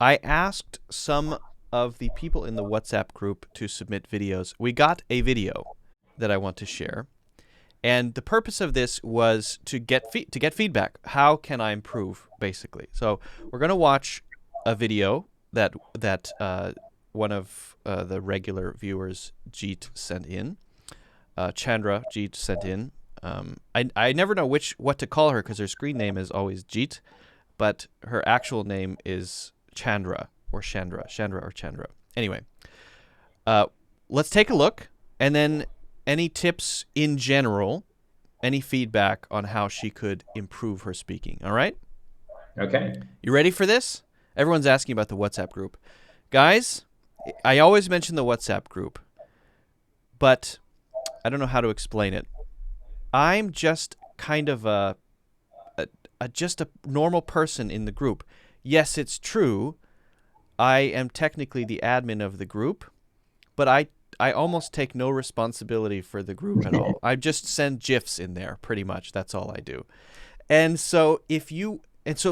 I asked some of the people in the WhatsApp group to submit videos. We got a video that I want to share. And the purpose of this was to get feedback. How can I improve, basically? So we're going to watch a video that one of the regular viewers, Jeet, sent in. Chandra Jeet sent in. I never know what to call her because her screen name is always Jeet, but her actual name is Chandra or Chandra or Chandra. Anyway, let's take a look, and then any tips in general, any feedback on how she could improve her speaking. All right? Okay. You ready for this? Everyone's asking about the WhatsApp group. Guys, I always mention the WhatsApp group, but I don't know how to explain it. I'm just kind of just a normal person in the group. Yes, it's true. I am technically the admin of the group, but I almost take no responsibility for the group at all. I just send GIFs in there, pretty much. That's all I do. And so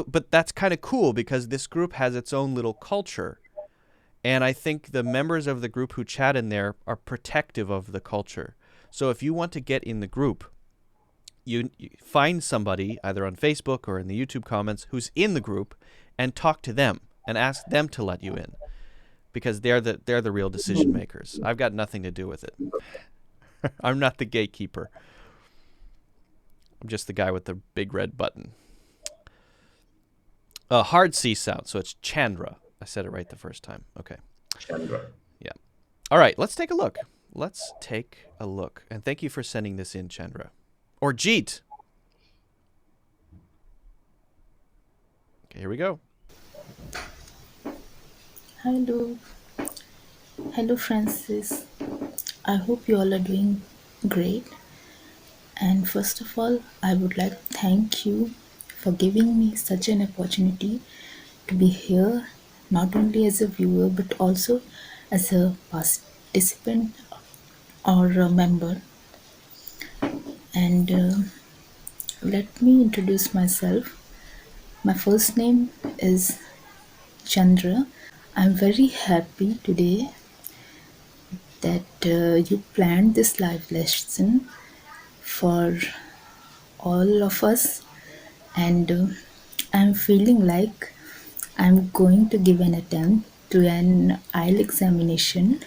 but that's kind of cool because this group has its own little culture. And I think the members of the group who chat in there are protective of the culture. So if you want to get in the group, you find somebody either on Facebook or in the YouTube comments who's in the group and talk to them and ask them to let you in, because they're the real decision makers. I've got nothing to do with it. I'm not the gatekeeper. I'm just the guy with the big red button. Hard C sound, so it's Chandra. I said it right the first time. Okay. Chandra. Yeah. All right, let's take a look. And thank you for sending this in, Chandra. Or Jeet. Okay, here we go. Hello. Hello, Francis. I hope you all are doing great. And first of all, I would like to thank you for giving me such an opportunity to be here, not only as a viewer but also as a participant or a member. And let me introduce myself. My first name is Chandra. I'm very happy today that you planned this live lesson for all of us, and I'm feeling like I'm going to give an attempt to an IELTS examination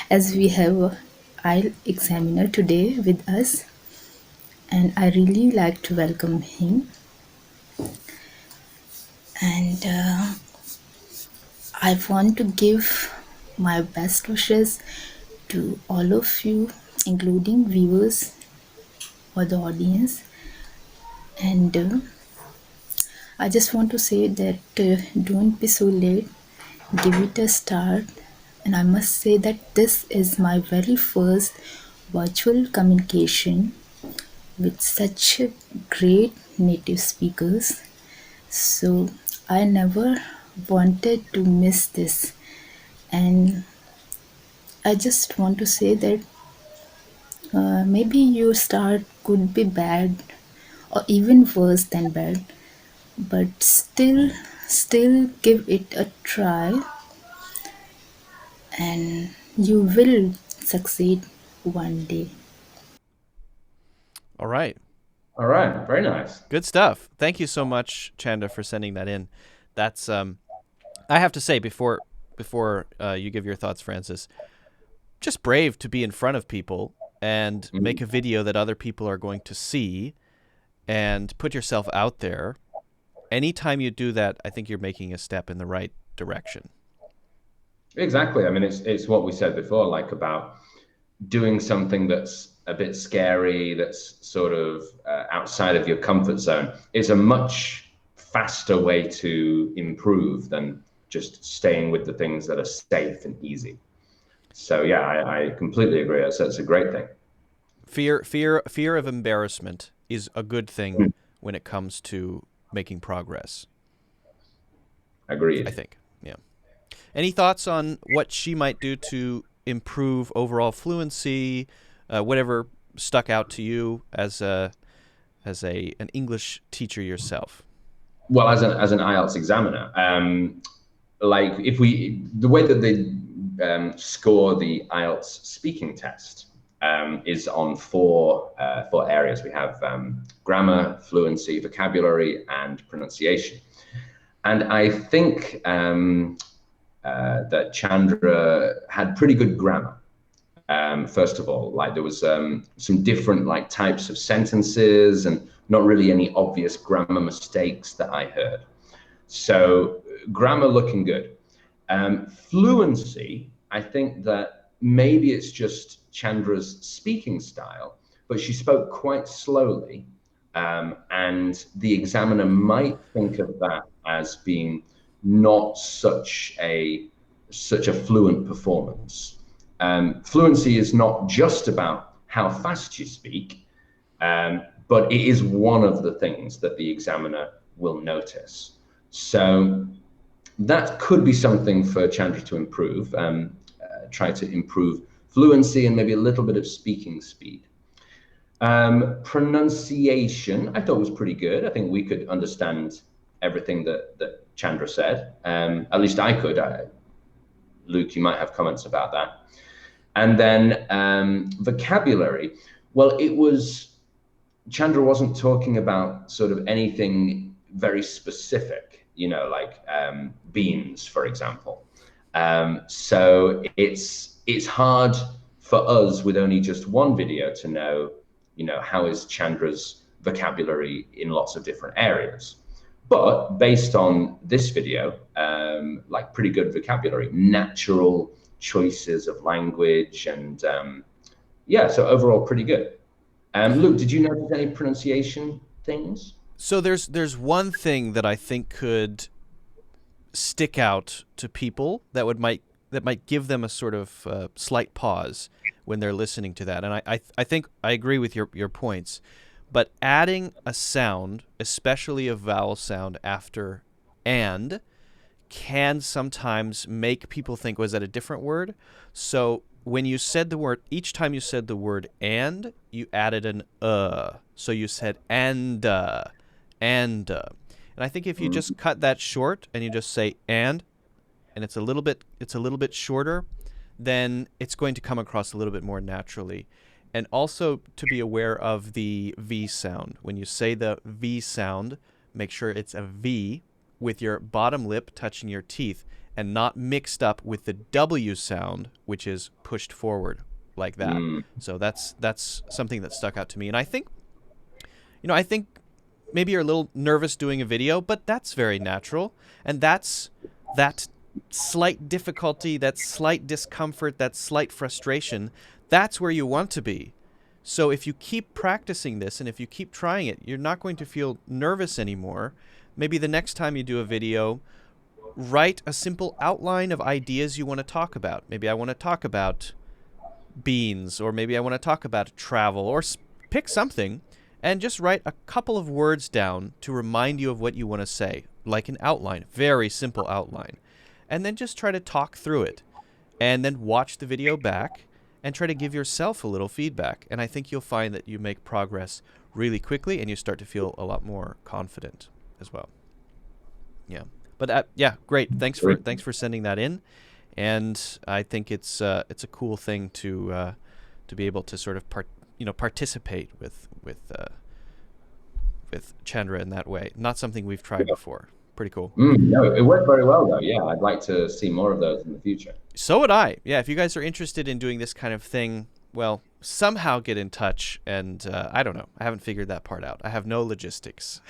as we have a IELTS examiner today with us, and I really like to welcome him. And I want to give my best wishes to all of you, including viewers or the audience. And I just want to say that don't be so late, give it a start. And I must say that this is my very first virtual communication with such great native speakers. So I never wanted to miss this. And I just want to say that maybe your start could be bad or even worse than bad, but still give it a try and you will succeed one day. All right. All right. Very nice. Good stuff. Thank you so much, Chanda, for sending that in. That's I have to say before you give your thoughts, Francis, just brave to be in front of people and make a video that other people are going to see and put yourself out there. Anytime you do that, I think you're making a step in the right direction. Exactly. I mean, it's what we said before, like about doing something that's a bit scary, that's sort of outside of your comfort zone, is a much faster way to improve than just staying with the things that are safe and easy. So yeah, I completely agree. That's a great thing. Fear of embarrassment is a good thing when it comes to making progress. Agreed. I think. Yeah. Any thoughts on what she might do to improve overall fluency? Whatever stuck out to you as an English teacher yourself? Well, as an IELTS examiner, like if the way that they score the IELTS speaking test is on four areas. We have grammar, fluency, vocabulary, and pronunciation. And I think that Chandra had pretty good grammar. First of all, like there was some different like types of sentences and not really any obvious grammar mistakes that I heard. So grammar looking good. Fluency, I think that maybe it's just Chandra's speaking style, but she spoke quite slowly, and the examiner might think of that as being not such a fluent performance. Fluency is not just about how fast you speak, but it is one of the things that the examiner will notice. So that could be something for Chandra to improve, try to improve fluency and maybe a little bit of speaking speed. Pronunciation, I thought was pretty good. I think we could understand everything that Chandra said. At least I could. Luke, you might have comments about that. And then vocabulary. Well, Chandra wasn't talking about sort of anything very specific, you know, like beans, for example. So it's hard for us with only just one video to know, you know, how is Chandra's vocabulary in lots of different areas. But based on this video, like pretty good vocabulary, natural choices of language, and yeah, so overall pretty good. Luke, did you notice any pronunciation things? So there's one thing that I think could stick out to people that might give them a sort of slight pause when they're listening to that, and I think I agree with your points. But adding a sound, especially a vowel sound after and, can sometimes make people think, was that a different word? So when you said the word, each time you said the word and, you added an So you said and. And I think if you just cut that short and you just say and it's a little bit shorter, then it's going to come across a little bit more naturally. And also to be aware of the V sound. When you say the V sound, make sure it's a V with your bottom lip touching your teeth and not mixed up with the W sound, which is pushed forward like that. So that's something that stuck out to me. And I think maybe you're a little nervous doing a video, but that's very natural. And that slight difficulty, that slight discomfort, that slight frustration, that's where you want to be. So if you keep practicing this and if you keep trying it, you're not going to feel nervous anymore. Maybe the next time you do a video, write a simple outline of ideas you want to talk about. Maybe I want to talk about beans, or maybe I want to talk about travel, or pick something and just write a couple of words down to remind you of what you want to say, like an outline, very simple outline. And then just try to talk through it. And then watch the video back and try to give yourself a little feedback. And I think you'll find that you make progress really quickly and you start to feel a lot more confident as well. Yeah. But yeah, great. Thanks for sending that in. And I think it's a cool thing to be able to sort of participate with Chandra in that way. Not something we've tried before. Pretty cool. No, it worked very well though. Yeah, I'd like to see more of those in the future. So would I. Yeah, if you guys are interested in doing this kind of thing, well, somehow get in touch. And I don't know. I haven't figured that part out. I have no logistics.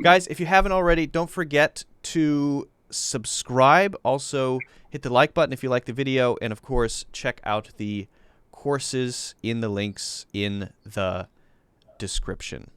Guys, if you haven't already, don't forget to subscribe. Also, hit the like button if you like the video. And of course, check out the courses in the links in the description.